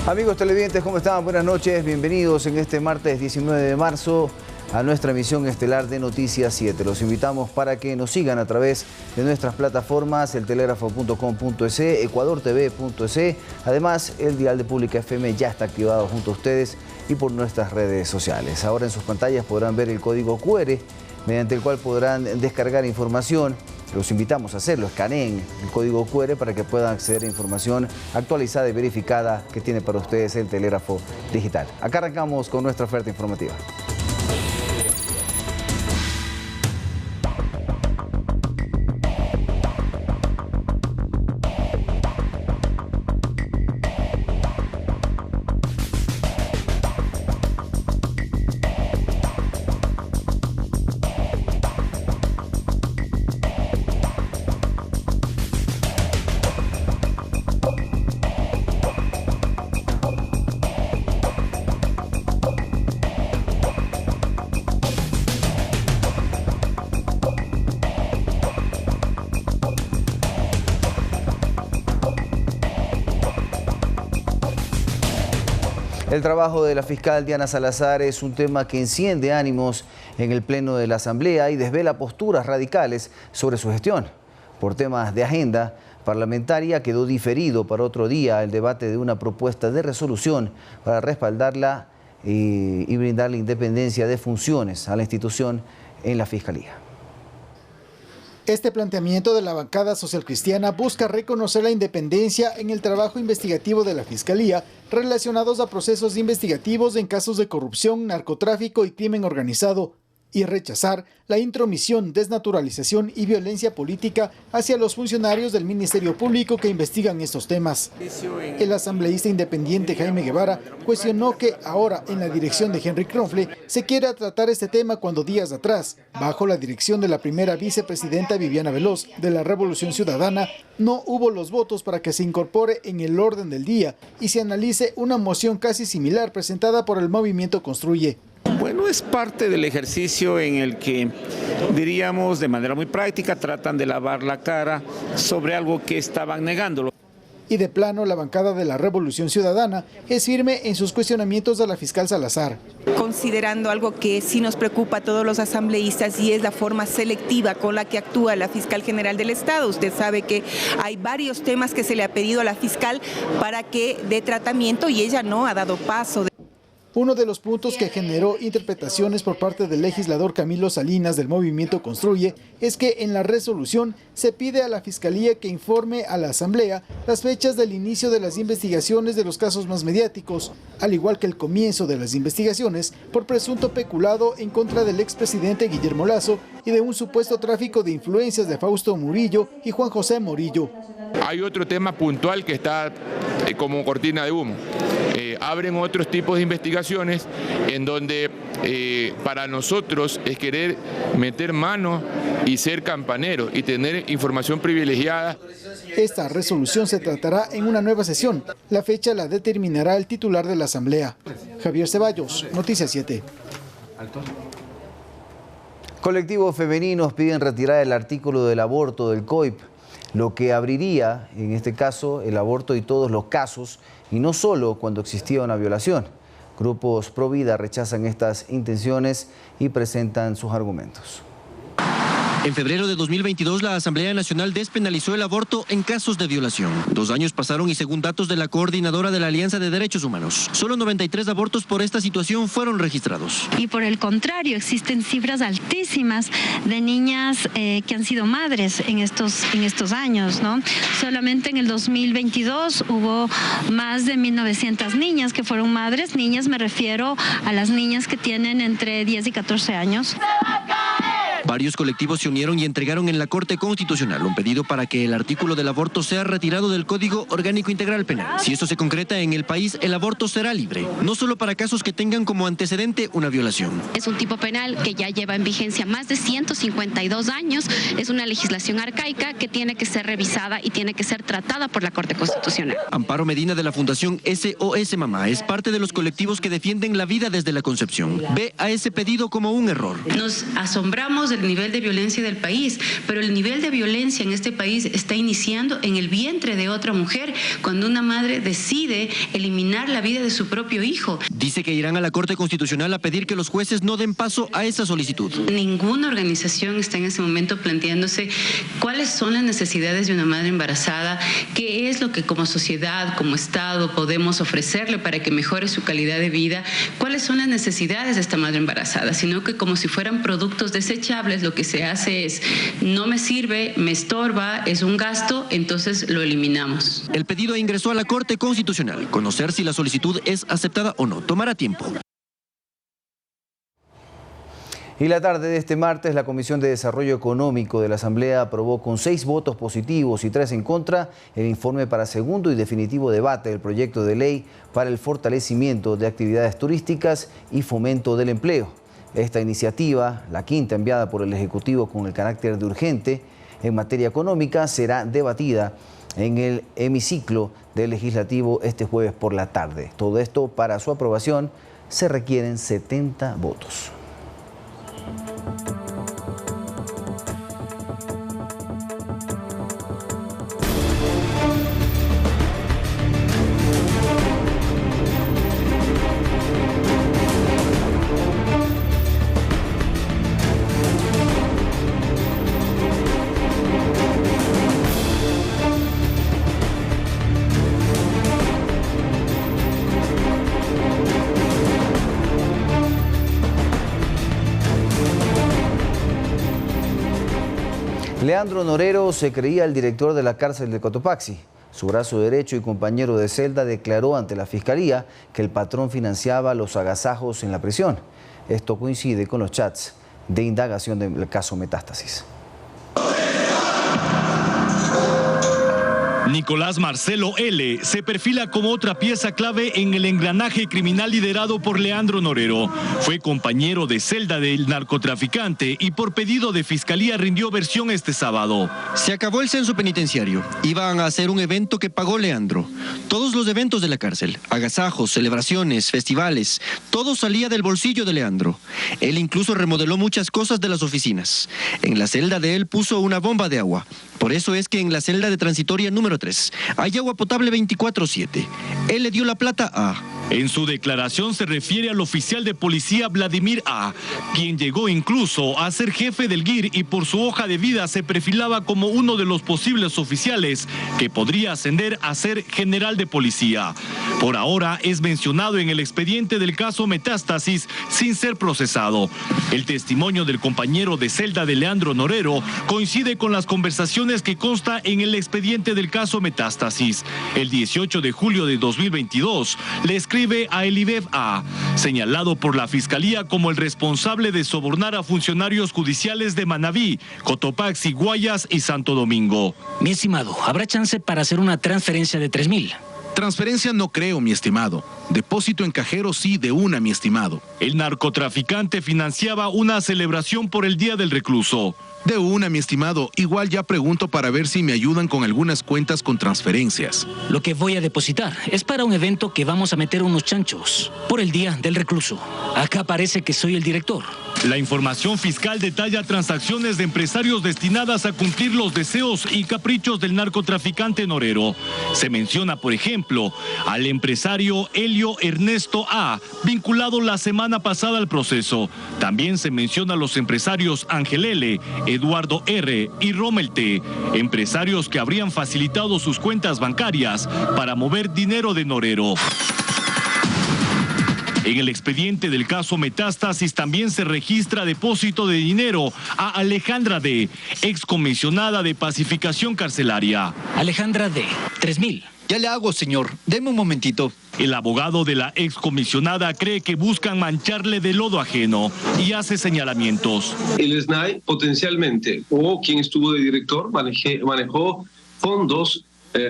Amigos televidentes, ¿cómo están? Buenas noches, bienvenidos en este martes 19 de marzo a nuestra emisión estelar de Noticias 7. Los invitamos para que nos sigan a través de nuestras plataformas, eltelégrafo.com.es, ecuadortv.es. Además, el dial de Pública FM ya está activado junto a ustedes y por nuestras redes sociales. Ahora en sus pantallas podrán ver el código QR, mediante el cual podrán descargar información. Los invitamos a hacerlo, escaneen el código QR para que puedan acceder a información actualizada y verificada que tiene para ustedes el telégrafo digital. Acá arrancamos con nuestra oferta informativa. El trabajo de la fiscal Diana Salazar es un tema que enciende ánimos en el Pleno de la Asamblea y desvela posturas radicales sobre su gestión. Por temas de agenda parlamentaria quedó diferido para otro día el debate de una propuesta de resolución para respaldarla y brindarle independencia de funciones a la institución en la Fiscalía. Este planteamiento de la bancada socialcristiana busca reconocer la independencia en el trabajo investigativo de la Fiscalía relacionados a procesos investigativos en casos de corrupción, narcotráfico y crimen organizado y rechazar la intromisión, desnaturalización y violencia política hacia los funcionarios del Ministerio Público que investigan estos temas. El asambleísta independiente Jaime Guevara cuestionó que ahora en la dirección de Henry Kronfle se quiera tratar este tema cuando días atrás, bajo la dirección de la primera vicepresidenta Viviana Veloz de la Revolución Ciudadana, no hubo los votos para que se incorpore en el orden del día y se analice una moción casi similar presentada por el Movimiento Construye. Bueno, es parte del ejercicio en el que, diríamos, de manera muy práctica, tratan de lavar la cara sobre algo que estaban negando. Y de plano, la bancada de la Revolución Ciudadana es firme en sus cuestionamientos a la fiscal Salazar. Considerando algo que sí nos preocupa a todos los asambleístas y es la forma selectiva con la que actúa la fiscal general del Estado. Usted sabe que hay varios temas que se le ha pedido a la fiscal para que dé tratamiento y ella no ha dado paso. Uno de los puntos que generó interpretaciones por parte del legislador Camilo Salinas del Movimiento Construye es que en la resolución se pide a la Fiscalía que informe a la Asamblea las fechas del inicio de las investigaciones de los casos más mediáticos, al igual que el comienzo de las investigaciones por presunto peculado en contra del expresidente Guillermo Lasso y de un supuesto tráfico de influencias de Fausto Murillo y Juan José Morillo. Hay otro tema puntual que está como cortina de humo. Abren otros tipos de investigaciones en donde para nosotros es querer meter mano y ser campanero y tener información privilegiada. Esta resolución se tratará en una nueva sesión. La fecha la determinará el titular de la Asamblea. Javier Ceballos, Noticias 7. Colectivos femeninos piden retirar el artículo del aborto del COIP, lo que abriría, en este caso, el aborto y todos los casos, y no solo cuando existía una violación. Grupos pro vida rechazan estas intenciones y presentan sus argumentos. En febrero de 2022, la Asamblea Nacional despenalizó el aborto en casos de violación. 2 años pasaron y según datos de la coordinadora de la Alianza de Derechos Humanos, solo 93 abortos por esta situación fueron registrados. Y por el contrario, existen cifras altísimas de niñas que han sido madres en estos años, ¿no? Solamente en el 2022 hubo más de 1.900 niñas que fueron madres. Niñas me refiero a las niñas que tienen entre 10 y 14 años. Varios colectivos se unieron y entregaron en la Corte Constitucional un pedido para que el artículo del aborto sea retirado del Código Orgánico Integral Penal. Si esto se concreta en el país, el aborto será libre, no solo para casos que tengan como antecedente una violación. Es un tipo penal que ya lleva en vigencia más de 152 años, es una legislación arcaica que tiene que ser revisada y tiene que ser tratada por la Corte Constitucional. Amparo Medina de la Fundación SOS Mamá es parte de los colectivos que defienden la vida desde la concepción. Ve a ese pedido como un error. Nos asombramos de el nivel de violencia del país, pero el nivel de violencia en este país está iniciando en el vientre de otra mujer, cuando una madre decide eliminar la vida de su propio hijo. Dice que irán a la Corte Constitucional a pedir que los jueces no den paso a esa solicitud. Ninguna organización está en ese momento planteándose cuáles son las necesidades de una madre embarazada, qué es lo que como sociedad, como Estado podemos ofrecerle para que mejore su calidad de vida, cuáles son las necesidades de esta madre embarazada, sino que como si fueran productos desechables, lo que se hace es, no me sirve, me estorba, es un gasto, entonces lo eliminamos. El pedido ingresó a la Corte Constitucional. Conocer si la solicitud es aceptada o no tomará tiempo. Y la tarde de este martes, la Comisión de Desarrollo Económico de la Asamblea aprobó con 6 votos positivos y 3 en contra el informe para segundo y definitivo debate del proyecto de ley para el fortalecimiento de actividades turísticas y fomento del empleo. Esta iniciativa, la quinta enviada por el Ejecutivo con el carácter de urgente en materia económica, será debatida en el hemiciclo del Legislativo este jueves por la tarde. Todo esto, para su aprobación, se requieren 70 votos. Leandro Norero se creía el director de la cárcel de Cotopaxi. Su brazo derecho y compañero de celda declaró ante la Fiscalía que el patrón financiaba los agasajos en la prisión. Esto coincide con los chats de indagación del caso Metástasis. Nicolás Marcelo L. se perfila como otra pieza clave en el engranaje criminal liderado por Leandro Norero. Fue compañero de celda del narcotraficante y por pedido de Fiscalía rindió versión este sábado. Se acabó el censo penitenciario. Iban a hacer un evento que pagó Leandro. Todos los eventos de la cárcel, agasajos, celebraciones, festivales, todo salía del bolsillo de Leandro. Él incluso remodeló muchas cosas de las oficinas. En la celda de él puso una bomba de agua. Por eso es que en la celda de transitoria número 3 hay agua potable 24/7. Él le dio la plata a... En su declaración se refiere al oficial de policía Vladimir A., quien llegó incluso a ser jefe del GIR y por su hoja de vida se perfilaba como uno de los posibles oficiales que podría ascender a ser general de policía. Por ahora es mencionado en el expediente del caso Metástasis sin ser procesado. El testimonio del compañero de celda de Leandro Norero coincide con las conversaciones que consta en el expediente del caso Metástasis. El 18 de julio de 2022 le escribe a Elibev A., señalado por la Fiscalía como el responsable de sobornar a funcionarios judiciales de Manabí, Cotopaxi, Guayas y Santo Domingo. Mi estimado, ¿habrá chance para hacer una transferencia de 3.000? Transferencia no creo, mi estimado. Depósito en cajero sí, de una, mi estimado. El narcotraficante financiaba una celebración por el Día del Recluso. De una, mi estimado. Igual ya pregunto para ver si me ayudan con algunas cuentas con transferencias. Lo que voy a depositar es para un evento que vamos a meter unos chanchos por el Día del Recluso. Acá parece que soy el director. La información fiscal detalla transacciones de empresarios destinadas a cumplir los deseos y caprichos del narcotraficante Norero. Se menciona, por ejemplo, al empresario Helio Ernesto A., vinculado la semana pasada al proceso. También se menciona a los empresarios Ángel L., Eduardo R. y Rommel T., empresarios que habrían facilitado sus cuentas bancarias para mover dinero de Norero. En el expediente del caso Metástasis también se registra depósito de dinero a Alejandra D., excomisionada de pacificación carcelaria. Alejandra D., 3.000. Ya le hago, señor. Deme un momentito. El abogado de la excomisionada cree que buscan mancharle de lodo ajeno y hace señalamientos. El SNAI potencialmente, o quien estuvo de director, manejó fondos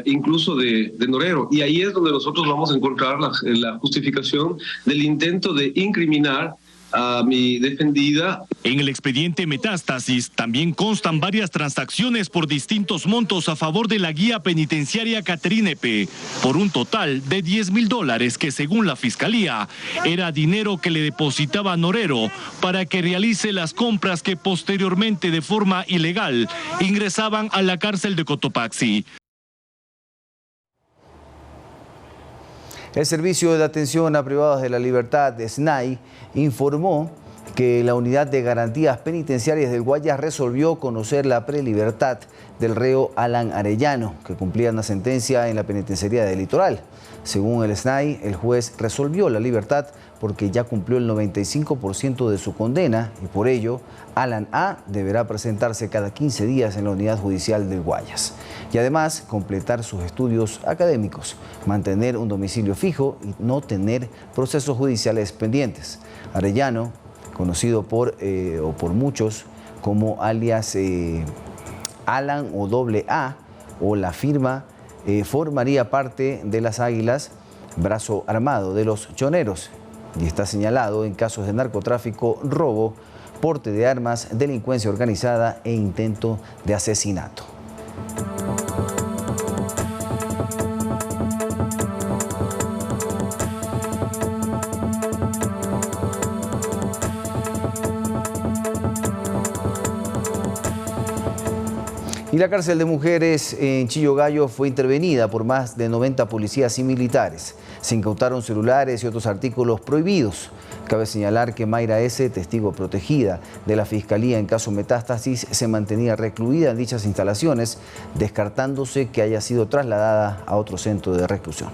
incluso de Norero. Y ahí es donde nosotros vamos a encontrar la justificación del intento de incriminar a mi defendida. En el expediente Metástasis también constan varias transacciones por distintos montos a favor de la guía penitenciaria Caterine P., por un total de $10,000 que, según la Fiscalía, era dinero que le depositaba Norero para que realice las compras que posteriormente, de forma ilegal, ingresaban a la cárcel de Cotopaxi. El Servicio de Atención a Privados de la Libertad, SNAI, informó que la Unidad de Garantías Penitenciarias del Guayas resolvió conocer la prelibertad del reo Alan Arellano, que cumplía una sentencia en la penitenciaría del Litoral. Según el SNAI, el juez resolvió la libertad porque ya cumplió el 95% de su condena y por ello Alan A. deberá presentarse cada 15 días en la unidad judicial del Guayas y además completar sus estudios académicos, mantener un domicilio fijo y no tener procesos judiciales pendientes. Arellano, conocido por muchos como alias Alan o AA o la firma, formaría parte de las Águilas, brazo armado de los choneros, y está señalado en casos de narcotráfico, robo, porte de armas, delincuencia organizada e intento de asesinato. Y la cárcel de mujeres en Chillogallo fue intervenida por más de 90 policías y militares. Se incautaron celulares y otros artículos prohibidos. Cabe señalar que Mayra S., testigo protegida de la Fiscalía en caso Metástasis, se mantenía recluida en dichas instalaciones, descartándose que haya sido trasladada a otro centro de reclusión.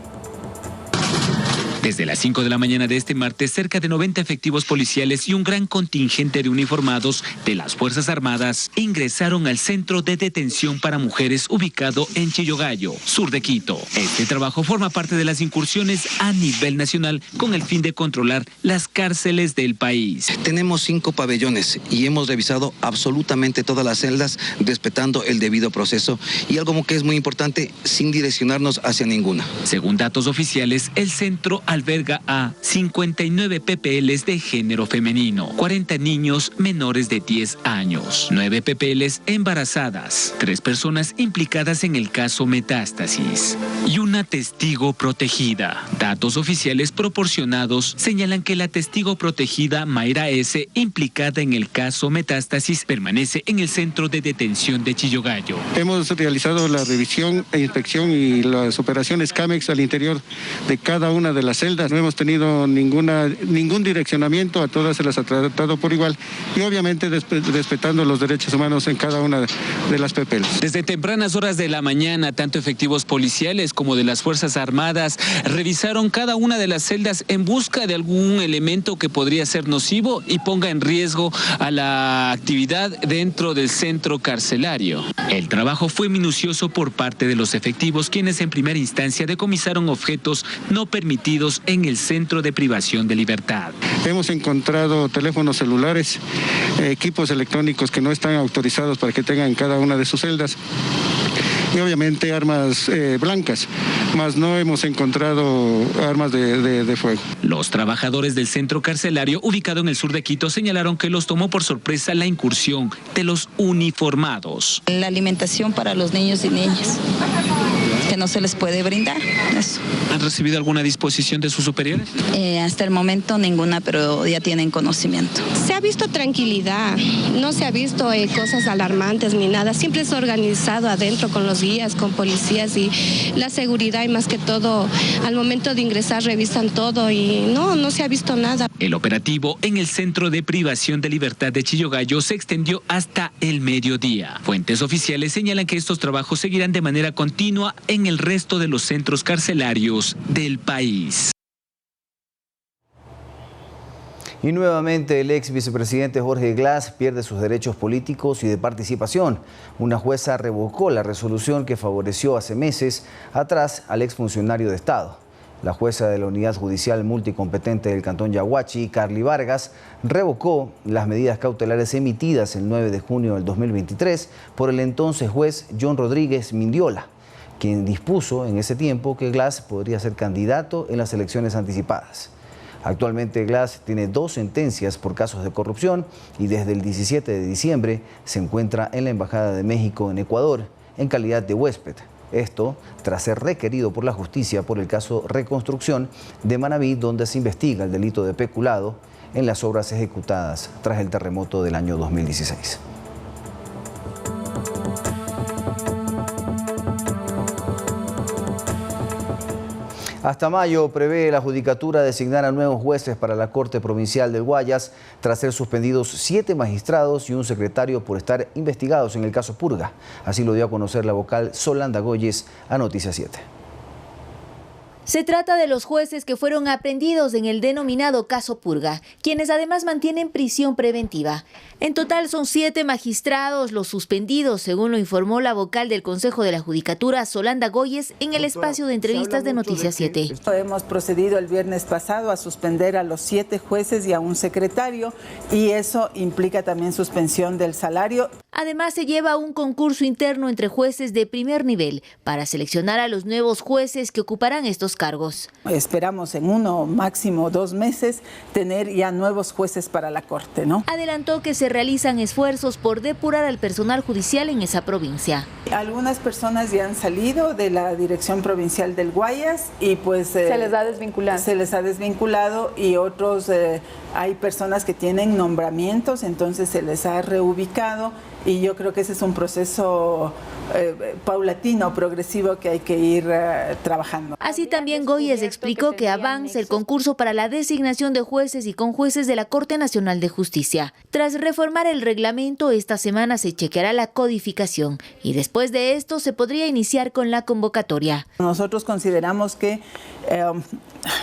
Desde las 5 de la mañana de este martes, cerca de 90 efectivos policiales y un gran contingente de uniformados de las Fuerzas Armadas ingresaron al centro de detención para mujeres ubicado en Chillogallo, sur de Quito. Este trabajo forma parte de las incursiones a nivel nacional con el fin de controlar las cárceles del país. Tenemos 5 pabellones y hemos revisado absolutamente todas las celdas, respetando el debido proceso y algo que es muy importante, sin direccionarnos hacia ninguna. Según datos oficiales, el centro alberga a 59 PPLs de género femenino, 40 niños menores de 10 años, 9 PPLs embarazadas, 3 personas implicadas en el caso Metástasis y una testigo protegida. Datos oficiales proporcionados señalan que la testigo protegida Mayra S., implicada en el caso Metástasis, permanece en el centro de detención de Chillogallo. Hemos realizado la revisión e inspección y las operaciones CAMEX al interior de cada una de las celdas. No hemos tenido ningún direccionamiento, a todas se las ha tratado por igual y obviamente respetando los derechos humanos en cada una de las PPLs. Desde tempranas horas de la mañana, tanto efectivos policiales como de las Fuerzas Armadas revisaron cada una de las celdas en busca de algún elemento que podría ser nocivo y ponga en riesgo a la actividad dentro del centro carcelario. El trabajo fue minucioso por parte de los efectivos, quienes en primera instancia decomisaron objetos no permitidos en el centro de privación de libertad. Hemos encontrado teléfonos celulares, equipos electrónicos que no están autorizados para que tengan cada una de sus celdas y obviamente armas blancas, mas no hemos encontrado armas de fuego. Los trabajadores del centro carcelario ubicado en el sur de Quito señalaron que los tomó por sorpresa la incursión de los uniformados. La alimentación para los niños y niñas, que no se les puede brindar. Eso. ¿Han recibido alguna disposición de sus superiores? Hasta el momento ninguna, pero ya tienen conocimiento. Se ha visto tranquilidad, no se ha visto cosas alarmantes ni nada, siempre es organizado adentro con los guías, con policías y la seguridad y más que todo al momento de ingresar revisan todo y no se ha visto nada. El operativo en el centro de privación de libertad de Chillogallo se extendió hasta el mediodía. Fuentes oficiales señalan que estos trabajos seguirán de manera continua en el resto de los centros carcelarios del país. Y nuevamente el ex vicepresidente Jorge Glass pierde sus derechos políticos y de participación. Una jueza revocó la resolución que favoreció hace meses atrás al exfuncionario de Estado. La jueza de la Unidad Judicial Multicompetente del Cantón Yaguachi, Carly Vargas, revocó las medidas cautelares emitidas el 9 de junio del 2023 por el entonces juez John Rodríguez Mindiola, quien dispuso en ese tiempo que Glass podría ser candidato en las elecciones anticipadas. Actualmente Glass tiene 2 sentencias por casos de corrupción y desde el 17 de diciembre se encuentra en la Embajada de México en Ecuador en calidad de huésped. Esto tras ser requerido por la justicia por el caso Reconstrucción de Manabí, donde se investiga el delito de peculado en las obras ejecutadas tras el terremoto del año 2016. Hasta mayo prevé la Judicatura designar a nuevos jueces para la Corte Provincial del Guayas, tras ser suspendidos 7 magistrados y un secretario por estar investigados en el caso Purga. Así lo dio a conocer la vocal Solanda Goyes a Noticias 7. Se trata de los jueces que fueron aprehendidos en el denominado caso Purga, quienes además mantienen prisión preventiva. En total son 7 magistrados los suspendidos, según lo informó la vocal del Consejo de la Judicatura, Solanda Goyes, en el espacio de entrevistas de Noticias 7. Hemos procedido el viernes pasado a suspender a los 7 jueces y a un secretario, y eso implica también suspensión del salario. Además, se lleva un concurso interno entre jueces de primer nivel para seleccionar a los nuevos jueces que ocuparán estos cargos. Esperamos en 1, máximo 2 meses tener ya nuevos jueces para la Corte, ¿no? Adelantó que se realizan esfuerzos por depurar al personal judicial en esa provincia. Algunas personas ya han salido de la Dirección Provincial del Guayas y pues se les ha desvinculado. Se les ha desvinculado, y otros hay personas que tienen nombramientos, entonces se les ha reubicado, y yo creo que ese es un proceso paulatino, progresivo, que hay que ir trabajando. Así también Goyes explicó que avanza el concurso para la designación de jueces y conjueces de la Corte Nacional de Justicia. Tras reformar el reglamento, esta semana se chequeará la codificación y después de esto se podría iniciar con la convocatoria. Nosotros consideramos que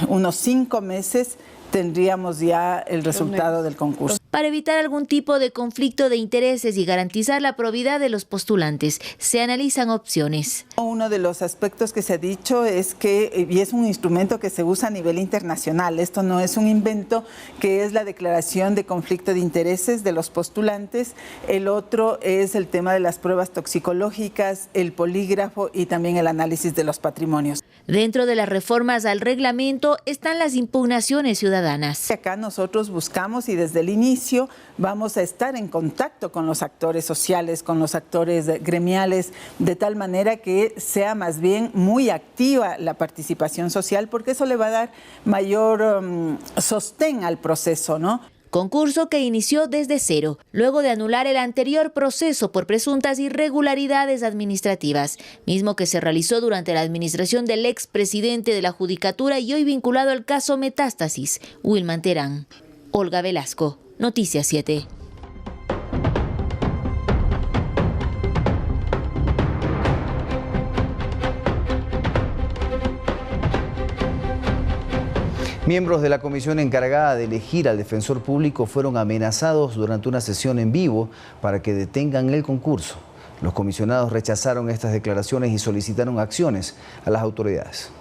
unos 5 meses tendríamos ya el resultado del concurso. Para evitar algún tipo de conflicto de intereses y garantizar la probidad de los postulantes, se analizan opciones. Uno de los aspectos que se ha dicho es que, y es un instrumento que se usa a nivel internacional, esto no es un invento, que es la declaración de conflicto de intereses de los postulantes. El otro es el tema de las pruebas toxicológicas, el polígrafo y también el análisis de los patrimonios. Dentro de las reformas al reglamento están las impugnaciones ciudadanas. Acá nosotros buscamos, y desde el inicio vamos a estar en contacto con los actores sociales, con los actores gremiales, de tal manera que sea más bien muy activa la participación social, porque eso le va a dar mayor sostén al proceso, ¿no? Concurso que inició desde cero, luego de anular el anterior proceso por presuntas irregularidades administrativas, mismo que se realizó durante la administración del expresidente de la Judicatura y hoy vinculado al caso Metástasis, Wilman Terán. Olga Velasco, Noticias 7. Miembros de la comisión encargada de elegir al defensor público fueron amenazados durante una sesión en vivo para que detengan el concurso. Los comisionados rechazaron estas declaraciones y solicitaron acciones a las autoridades.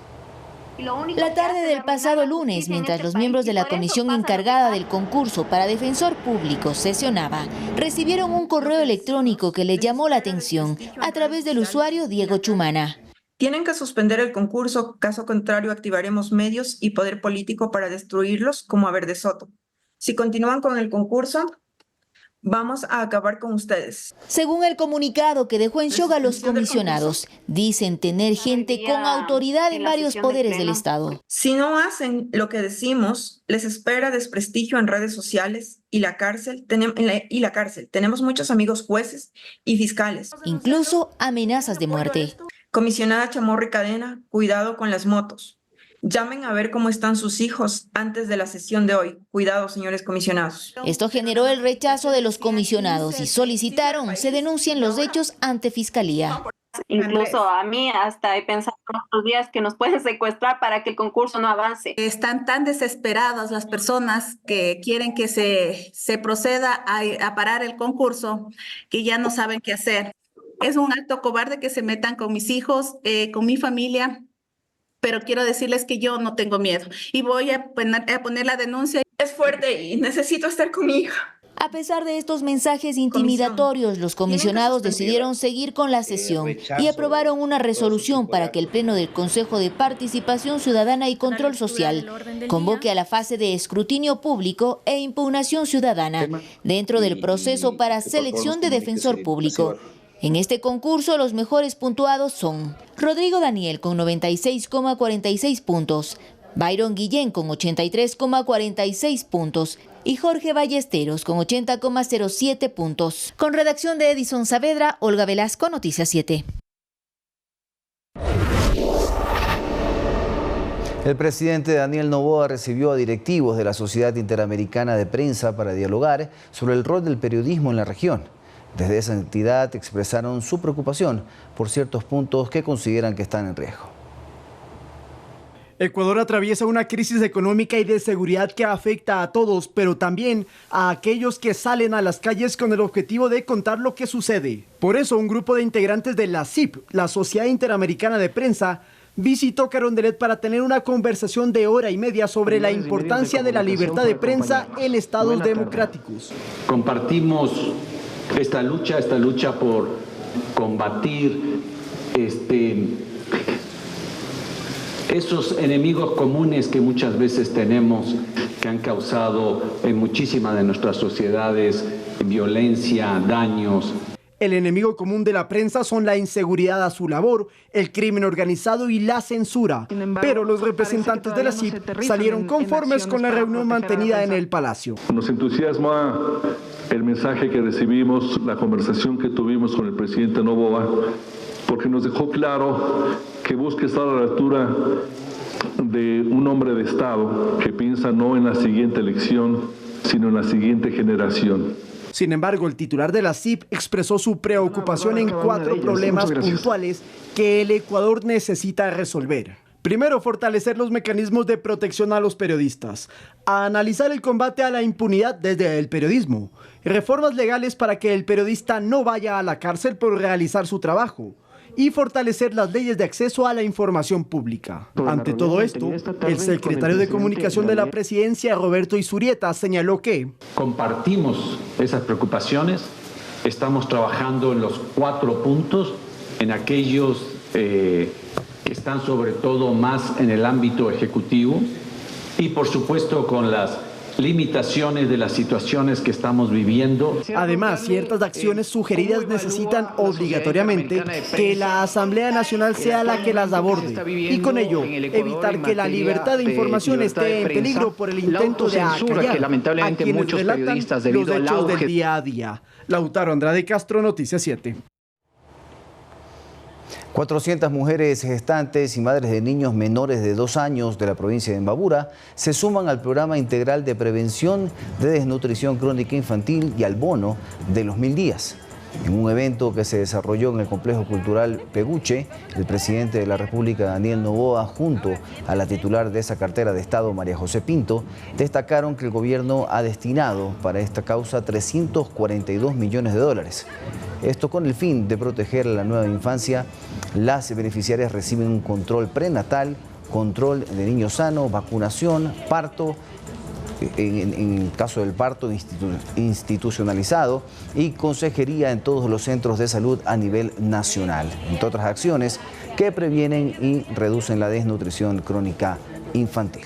La tarde del pasado lunes, mientras los miembros de la comisión encargada del concurso para defensor público sesionaba, recibieron un correo electrónico que les llamó la atención a través del usuario Diego Chumana. Tienen que suspender el concurso, caso contrario activaremos medios y poder político para destruirlos como a Verde Soto. Si continúan con el concurso, vamos a acabar con ustedes. Según el comunicado que dejó en shock a los comisionados, dicen tener gente con autoridad en varios poderes del Estado. Si no hacen lo que decimos, les espera desprestigio en redes sociales y la cárcel. Tenemos muchos amigos jueces y fiscales. Incluso amenazas de muerte. Comisionada Chamorro y Cadena, cuidado con las motos. Llamen a ver cómo están sus hijos antes de la sesión de hoy. Cuidado, señores comisionados. Esto generó el rechazo de los comisionados y solicitaron se denuncien los hechos ante Fiscalía. Incluso a mí hasta he pensado estos días que nos pueden secuestrar para que el concurso no avance. Están tan desesperadas las personas que quieren que se proceda a parar el concurso que ya no saben qué hacer. Es un acto cobarde que se metan con mis hijos, con mi familia, pero quiero decirles que yo no tengo miedo y voy a poner la denuncia. Es fuerte y necesito estar con mi hija. A pesar de estos mensajes intimidatorios, los comisionados decidieron seguir con la sesión y aprobaron una resolución para que el Pleno del Consejo de Participación Ciudadana y Control Social convoque a la fase de escrutinio público e impugnación ciudadana dentro del proceso para selección de defensor público. En este concurso, los mejores puntuados son Rodrigo Daniel con 96,46 puntos, Byron Guillén con 83,46 puntos y Jorge Ballesteros con 80,07 puntos. Con redacción de Edison Saavedra, Olga Velasco, Noticias 7. El presidente Daniel Noboa recibió a directivos de la Sociedad Interamericana de Prensa para dialogar sobre el rol del periodismo en la región. Desde esa entidad expresaron su preocupación por ciertos puntos que consideran que están en riesgo. Ecuador atraviesa una crisis económica y de seguridad que afecta a todos, pero también a aquellos que salen a las calles con el objetivo de contar lo que sucede. Por eso, un grupo de integrantes de la SIP, la Sociedad Interamericana de Prensa, visitó Carondelet para tener una conversación de hora y media sobre la importancia de la libertad de prensa en estados democráticos. Compartimos esta lucha por combatir esos enemigos comunes que muchas veces tenemos, que han causado en muchísimas de nuestras sociedades violencia, daños. El enemigo común de la prensa son la inseguridad a su labor, el crimen organizado y la censura. Pero los representantes de la CIP salieron conformes con la reunión mantenida en el Palacio. Nos entusiasma el mensaje que recibimos, la conversación que tuvimos con el presidente Noboa, porque nos dejó claro que busca estar a la altura de un hombre de Estado que piensa no en la siguiente elección, sino en la siguiente generación. Sin embargo, el titular de la CIP expresó su preocupación en 4 problemas puntuales que el Ecuador necesita resolver. Primero, fortalecer los mecanismos de protección a los periodistas. A analizar el combate a la impunidad desde el periodismo. Reformas legales para que el periodista no vaya a la cárcel por realizar su trabajo. Y fortalecer las leyes de acceso a la información pública. Ante todo esto, el secretario de Comunicación de la Presidencia, Roberto Izurieta, señaló que compartimos esas preocupaciones, estamos trabajando en los 4 puntos, en aquellos que están sobre todo más en el ámbito ejecutivo y por supuesto con las limitaciones de las situaciones que estamos viviendo. Además, ciertas acciones sugeridas necesitan obligatoriamente que la Asamblea Nacional sea la que las aborde y con ello evitar que la libertad de información esté en peligro por el intento de acallar a quienes relatan los hechos del día a día. Lautaro Andrade Castro, Noticias 7. 400 mujeres gestantes y madres de niños menores de 2 años de la provincia de Imbabura se suman al programa integral de prevención de desnutrición crónica infantil y al bono de los 1000 días. En un evento que se desarrolló en el Complejo Cultural Peguche, el presidente de la República, Daniel Noboa, junto a la titular de esa cartera de Estado, María José Pinto, destacaron que el gobierno ha destinado para esta causa 342 millones de dólares. Esto con el fin de proteger a la nueva infancia. Las beneficiarias reciben un control prenatal, control de niño sano, vacunación, parto, en el caso del parto institucionalizado y consejería en todos los centros de salud a nivel nacional, entre otras acciones que previenen y reducen la desnutrición crónica infantil.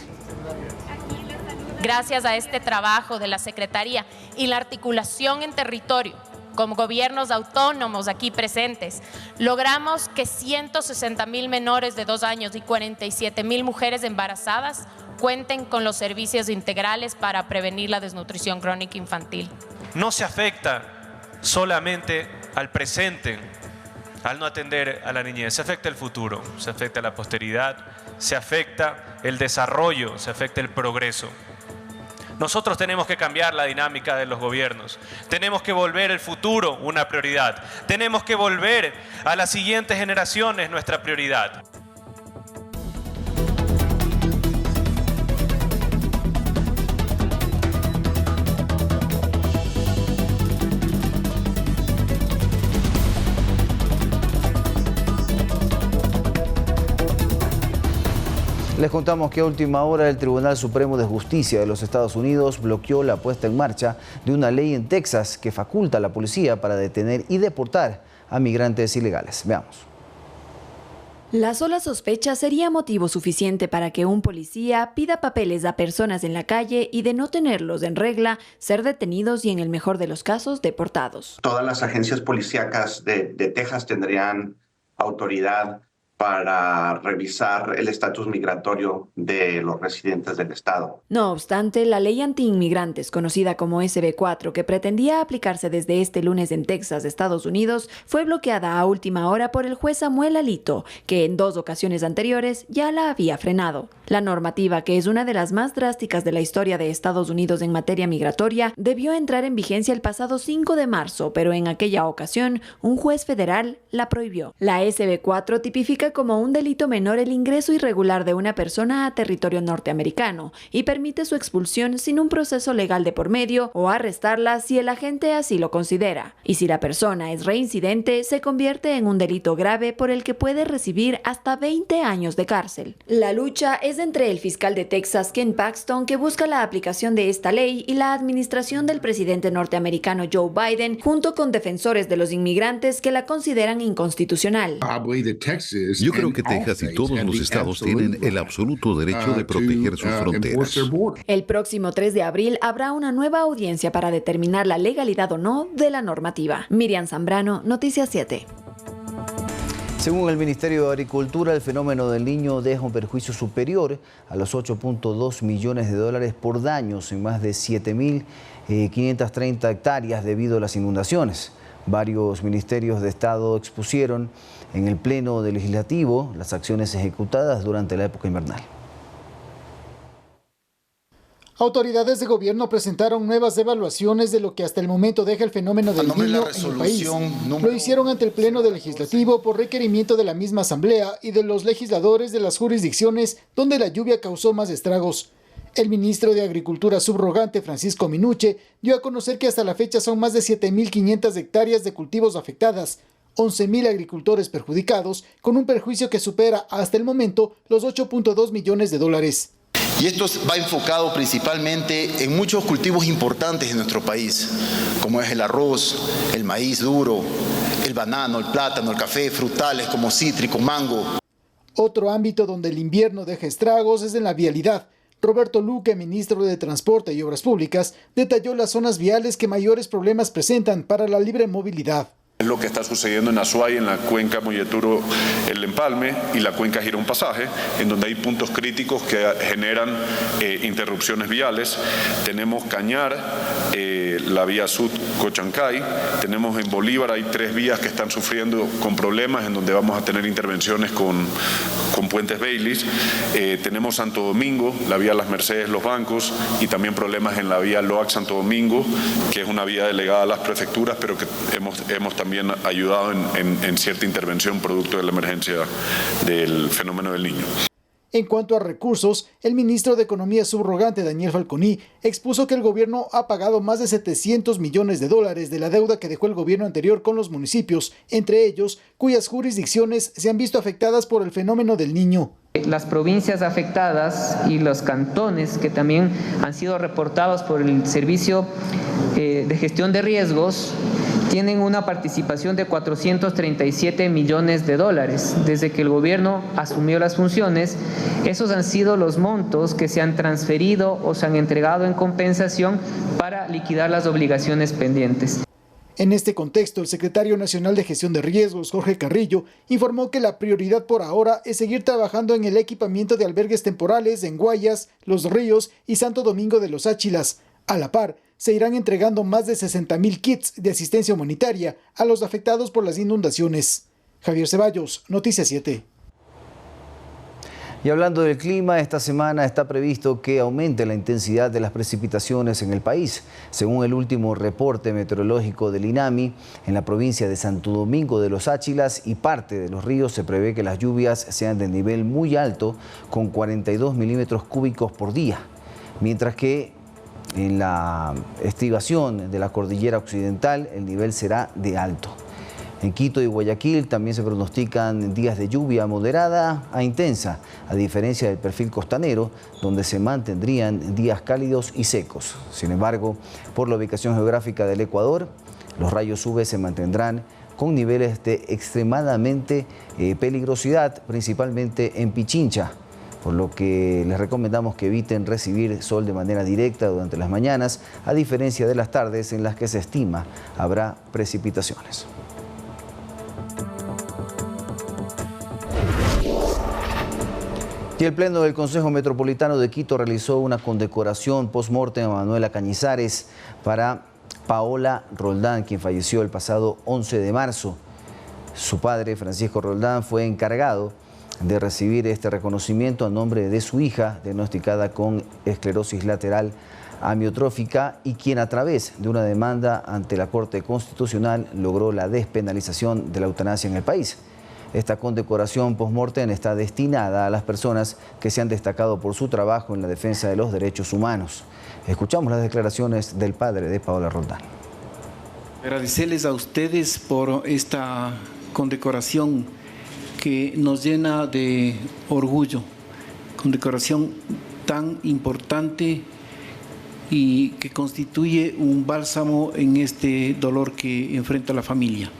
Gracias a este trabajo de la Secretaría y la articulación en territorio, como gobiernos autónomos aquí presentes, logramos que 160,000 menores de 2 años y 47,000 mujeres embarazadas cuenten con los servicios integrales para prevenir la desnutrición crónica infantil. No se afecta solamente al presente, al no atender a la niñez, se afecta el futuro, se afecta la posteridad, se afecta el desarrollo, se afecta el progreso. Nosotros tenemos que cambiar la dinámica de los gobiernos, tenemos que volver el futuro una prioridad, tenemos que volver a las siguientes generaciones nuestra prioridad. Les contamos que a última hora el Tribunal Supremo de Justicia de los Estados Unidos bloqueó la puesta en marcha de una ley en Texas que faculta a la policía para detener y deportar a migrantes ilegales. Veamos. La sola sospecha sería motivo suficiente para que un policía pida papeles a personas en la calle y, de no tenerlos en regla, ser detenidos y, en el mejor de los casos, deportados. Todas las agencias policíacas de Texas tendrían autoridad para revisar el estatus migratorio de los residentes del estado. No obstante, la ley anti-inmigrantes, conocida como SB4, que pretendía aplicarse desde este lunes en Texas, Estados Unidos, fue bloqueada a última hora por el juez Samuel Alito, que en 2 ocasiones anteriores ya la había frenado. La normativa, que es una de las más drásticas de la historia de Estados Unidos en materia migratoria, debió entrar en vigencia el pasado 5 de marzo, pero en aquella ocasión un juez federal la prohibió. La SB4 tipifica como un delito menor el ingreso irregular de una persona a territorio norteamericano y permite su expulsión sin un proceso legal de por medio o arrestarla si el agente así lo considera. Y si la persona es reincidente, se convierte en un delito grave por el que puede recibir hasta 20 años de cárcel. La lucha es entre el fiscal de Texas, Ken Paxton, que busca la aplicación de esta ley, y la administración del presidente norteamericano Joe Biden, junto con defensores de los inmigrantes que la consideran inconstitucional. Yo creo que Texas y todos los estados tienen el absoluto derecho de proteger sus fronteras. El próximo 3 de abril habrá una nueva audiencia para determinar la legalidad o no de la normativa. Miriam Zambrano, Noticias 7. Según el Ministerio de Agricultura, el fenómeno del Niño deja un perjuicio superior a los 8.2 millones de dólares por daños en más de 7.530 hectáreas debido a las inundaciones. Varios ministerios de Estado expusieron en el Pleno del Legislativo las acciones ejecutadas durante la época invernal. Autoridades de gobierno presentaron nuevas evaluaciones de lo que hasta el momento deja el fenómeno del Niño en el país. Lo hicieron ante el Pleno del Legislativo por requerimiento de la misma Asamblea y de los legisladores de las jurisdicciones donde la lluvia causó más estragos. El ministro de Agricultura subrogante, Francisco Minuche, dio a conocer que hasta la fecha son más de 7.500 hectáreas de cultivos afectadas, 11.000 agricultores perjudicados, con un perjuicio que supera hasta el momento los 8.2 millones de dólares. Y esto va enfocado principalmente en muchos cultivos importantes en nuestro país, como es el arroz, el maíz duro, el banano, el plátano, el café, frutales como cítrico, mango. Otro ámbito donde el invierno deja estragos es en la vialidad. Roberto Luque, ministro de Transporte y Obras Públicas, detalló las zonas viales que mayores problemas presentan para la libre movilidad. Es lo que está sucediendo en Azuay, en la cuenca Molleturo, el Empalme y la cuenca Girón Pasaje, en donde hay puntos críticos que generan interrupciones viales. Tenemos Cañar, la vía Sud Cochancay, tenemos en Bolívar, hay 3 vías que están sufriendo con problemas, en donde vamos a tener intervenciones con puentes Baileys. Tenemos Santo Domingo, la vía Las Mercedes, Los Bancos, y también problemas en la vía Loac Santo Domingo, que es una vía delegada a las prefecturas, pero que hemos también ayudado en cierta intervención producto de la emergencia del fenómeno del Niño. En cuanto a recursos, el ministro de Economía subrogante, Daniel Falconi, expuso que el gobierno ha pagado más de 700 millones de dólares de la deuda que dejó el gobierno anterior con los municipios, entre ellos, cuyas jurisdicciones se han visto afectadas por el fenómeno del Niño. Las provincias afectadas y los cantones que también han sido reportados por el Servicio de Gestión de Riesgos tienen una participación de 437 millones de dólares. Desde que el gobierno asumió las funciones, esos han sido los montos que se han transferido o se han entregado en compensación para liquidar las obligaciones pendientes. En este contexto, el secretario nacional de Gestión de Riesgos, Jorge Carrillo, informó que la prioridad por ahora es seguir trabajando en el equipamiento de albergues temporales en Guayas, Los Ríos y Santo Domingo de los Áchilas. A la par, se irán entregando más de 60.000 kits de asistencia humanitaria a los afectados por las inundaciones. Javier Ceballos, Noticias 7. Y hablando del clima, esta semana está previsto que aumente la intensidad de las precipitaciones en el país. Según el último reporte meteorológico del INAMI, en la provincia de Santo Domingo de los Áchilas y parte de Los Ríos se prevé que las lluvias sean de nivel muy alto, con 42 milímetros cúbicos por día, mientras que en la estribación de la cordillera occidental el nivel será de alto. En Quito y Guayaquil también se pronostican días de lluvia moderada a intensa, a diferencia del perfil costanero, donde se mantendrían días cálidos y secos. Sin embargo, por la ubicación geográfica del Ecuador, los rayos UV se mantendrán con niveles de extremadamente peligrosidad, principalmente en Pichincha, por lo que les recomendamos que eviten recibir sol de manera directa durante las mañanas, a diferencia de las tardes en las que se estima habrá precipitaciones. Y el Pleno del Consejo Metropolitano de Quito realizó una condecoración post-mortem a Manuela Cañizares para Paola Roldán, quien falleció el pasado 11 de marzo. Su padre, Francisco Roldán, fue encargado de recibir este reconocimiento a nombre de su hija, diagnosticada con esclerosis lateral amiotrófica, y quien a través de una demanda ante la Corte Constitucional logró la despenalización de la eutanasia en el país. Esta condecoración post-mortem está destinada a las personas que se han destacado por su trabajo en la defensa de los derechos humanos. Escuchamos las declaraciones del padre de Paola Roldán. Agradecerles a ustedes por esta condecoración que nos llena de orgullo, condecoración tan importante y que constituye un bálsamo en este dolor que enfrenta la familia.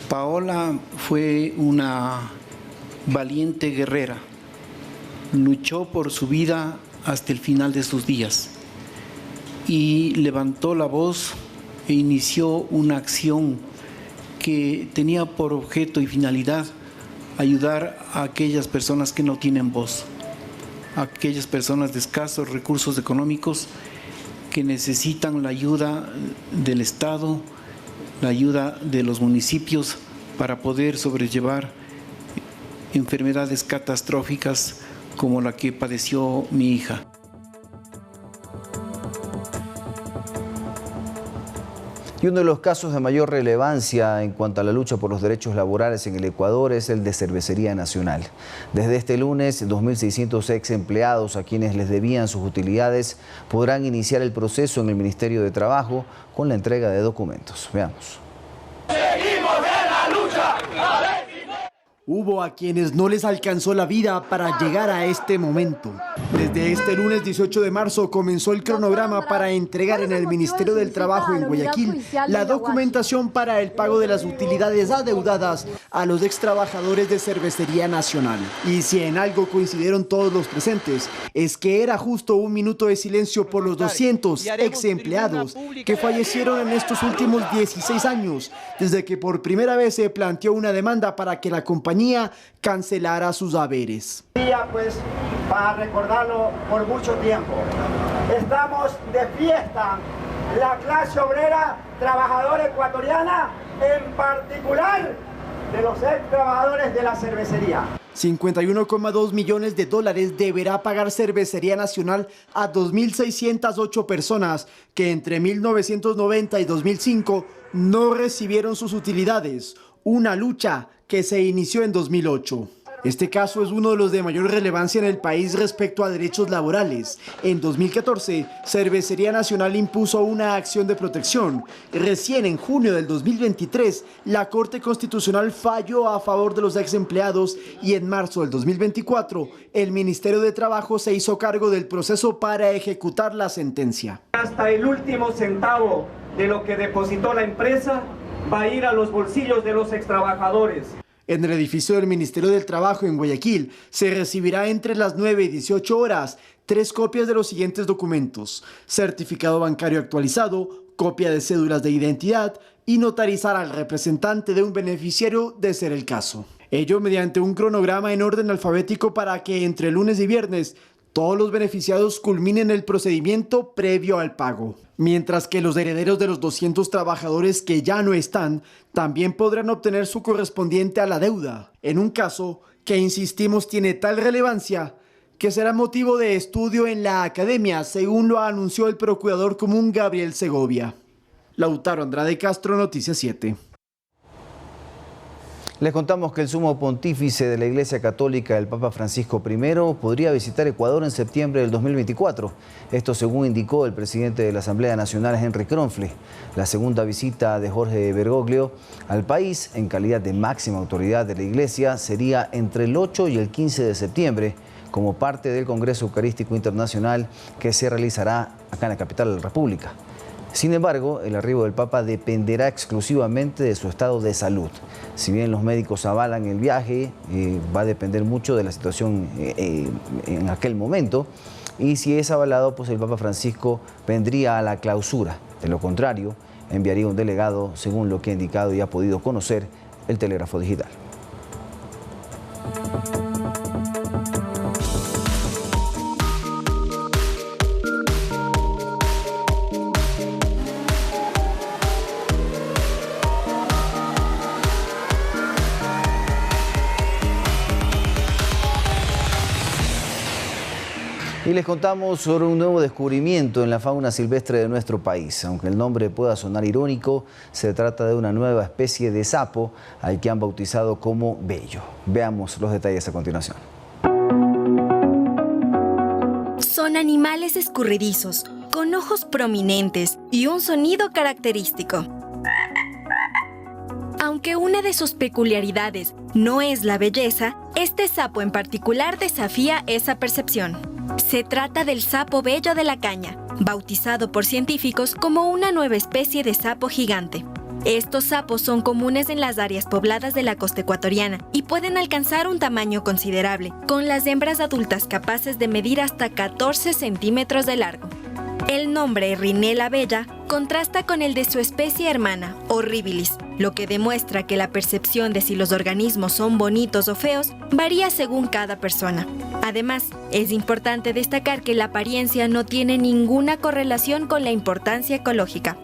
Paola fue una valiente guerrera, luchó por su vida hasta el final de sus días y levantó la voz e inició una acción que tenía por objeto y finalidad ayudar a aquellas personas que no tienen voz, a aquellas personas de escasos recursos económicos que necesitan la ayuda del Estado, la ayuda de los municipios para poder sobrellevar enfermedades catastróficas como la que padeció mi hija. Y uno de los casos de mayor relevancia en cuanto a la lucha por los derechos laborales en el Ecuador es el de Cervecería Nacional. Desde este lunes, 2.600 ex empleados a quienes les debían sus utilidades podrán iniciar el proceso en el Ministerio de Trabajo con la entrega de documentos. Veamos. ¡Seguimos en la lucha! Hubo a quienes no les alcanzó la vida para llegar a este momento. Desde este lunes 18 de marzo comenzó el cronograma para entregar en el Ministerio del Trabajo en Guayaquil la documentación para el pago de las utilidades adeudadas a los extrabajadores de Cervecería Nacional. Y si en algo coincidieron todos los presentes, es que era justo un minuto de silencio por los 200 ex empleados que fallecieron en estos últimos 16 años, desde que por primera vez se planteó una demanda para que la compañía cancelara sus haberes. Pues para recordarlo por mucho tiempo. Estamos de fiesta, la clase obrera trabajadora ecuatoriana, en particular de los ex trabajadores de la cervecería. 51,2 millones de dólares deberá pagar Cervecería Nacional a 2.608 personas que entre 1990 y 2005 no recibieron sus utilidades. Una lucha que se inició en 2008. Este caso es uno de los de mayor relevancia en el país respecto a derechos laborales. En 2014, Cervecería Nacional impuso una acción de protección. Recién en junio del 2023, la Corte Constitucional falló a favor de los ex empleados y en marzo del 2024, el Ministerio de Trabajo se hizo cargo del proceso para ejecutar la sentencia. Hasta el último centavo de lo que depositó la empresa va a ir a los bolsillos de los extrabajadores. En el edificio del Ministerio del Trabajo en Guayaquil se recibirá entre las 9 y 18 horas 3 copias de los siguientes documentos: certificado bancario actualizado, copia de cédulas de identidad y notarizar al representante de un beneficiario de ser el caso. Ello mediante un cronograma en orden alfabético para que entre lunes y viernes todos los beneficiados culminen el procedimiento previo al pago. Mientras que los herederos de los 200 trabajadores que ya no están también podrán obtener su correspondiente a la deuda, en un caso que, insistimos, tiene tal relevancia que será motivo de estudio en la academia, según lo anunció el procurador común Gabriel Segovia. Lautaro Andrade Castro, Noticias 7. Les contamos que el sumo pontífice de la Iglesia Católica, el Papa Francisco I, podría visitar Ecuador en septiembre del 2024. Esto según indicó el presidente de la Asamblea Nacional, Henry Kronfle. La segunda visita de Jorge Bergoglio al país, en calidad de máxima autoridad de la Iglesia, sería entre el 8 y el 15 de septiembre, como parte del Congreso Eucarístico Internacional que se realizará acá en la capital de la República. Sin embargo, el arribo del Papa dependerá exclusivamente de su estado de salud. Si bien los médicos avalan el viaje, va a depender mucho de la situación en aquel momento. Y si es avalado, pues el Papa Francisco vendría a la clausura. De lo contrario, enviaría un delegado, según lo que ha indicado y ha podido conocer el Telégrafo Digital. Y les contamos sobre un nuevo descubrimiento en la fauna silvestre de nuestro país. Aunque el nombre pueda sonar irónico, se trata de una nueva especie de sapo al que han bautizado como bello. Veamos los detalles a continuación. Son animales escurridizos, con ojos prominentes y un sonido característico. Aunque una de sus peculiaridades no es la belleza, este sapo en particular desafía esa percepción. Se trata del sapo bello de la caña, bautizado por científicos como una nueva especie de sapo gigante. Estos sapos son comunes en las áreas pobladas de la costa ecuatoriana y pueden alcanzar un tamaño considerable, con las hembras adultas capaces de medir hasta 14 centímetros de largo. El nombre Rinella bella contrasta con el de su especie hermana, Horribilis, lo que demuestra que la percepción de si los organismos son bonitos o feos varía según cada persona. Además, es importante destacar que la apariencia no tiene ninguna correlación con la importancia ecológica.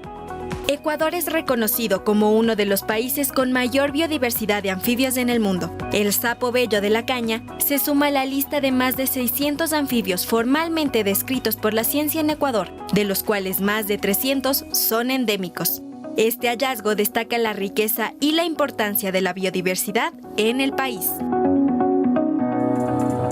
Ecuador es reconocido como uno de los países con mayor biodiversidad de anfibios en el mundo. El sapo bello de la caña se suma a la lista de más de 600 anfibios formalmente descritos por la ciencia en Ecuador, de los cuales más de 300 son endémicos. Este hallazgo destaca la riqueza y la importancia de la biodiversidad en el país.